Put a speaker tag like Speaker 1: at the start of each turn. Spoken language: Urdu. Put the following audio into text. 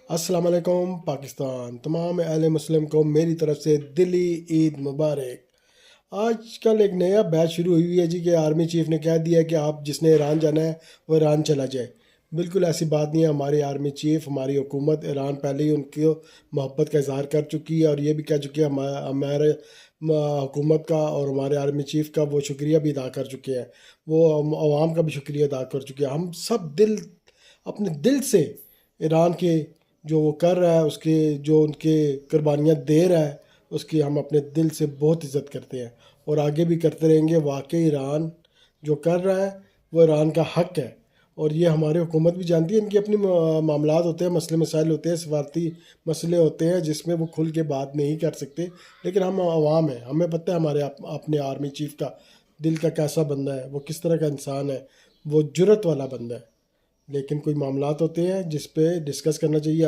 Speaker 1: السلام علیکم پاکستان، تمام اہل مسلم کو میری طرف سے دلی عید مبارک۔ آج کل ایک نیا بیچ شروع ہوئی ہے جی کہ آرمی چیف نے کہہ دیا کہ آپ جس نے ایران جانا ہے وہ ایران چلا جائے۔ بالکل ایسی بات نہیں ہے، ہماری آرمی چیف، ہماری حکومت ایران پہلے ہی ان کی محبت کا اظہار کر چکی ہے اور یہ بھی کہہ چکی ہے، ہمارے حکومت کا اور ہمارے آرمی چیف کا وہ شکریہ بھی ادا کر چکے ہیں، وہ عوام کا بھی شکریہ ادا کر چکے ہیں۔ ہم سب اپنے دل سے ایران کے جو وہ کر رہا ہے، اس کے جو ان کے قربانیاں دے رہا ہے، اس کی ہم اپنے دل سے بہت عزت کرتے ہیں اور آگے بھی کرتے رہیں گے۔ واقعی ایران جو کر رہا ہے وہ ایران کا حق ہے اور یہ ہماری حکومت بھی جانتی ہے۔ ان کی اپنی معاملات ہوتے ہیں، مسئلے مسائل ہوتے ہیں، سفارتی مسئلے ہوتے ہیں جس میں وہ کھل کے بات نہیں کر سکتے، لیکن ہم عوام ہیں، ہمیں پتہ ہے ہمارے اپنے آرمی چیف کا دل کا کیسا بندہ ہے، وہ کس طرح کا انسان ہے، وہ جرت والا بندہ ہے۔ لیکن کوئی معاملات ہوتے ہیں جس پہ ڈسکس کرنا چاہیے۔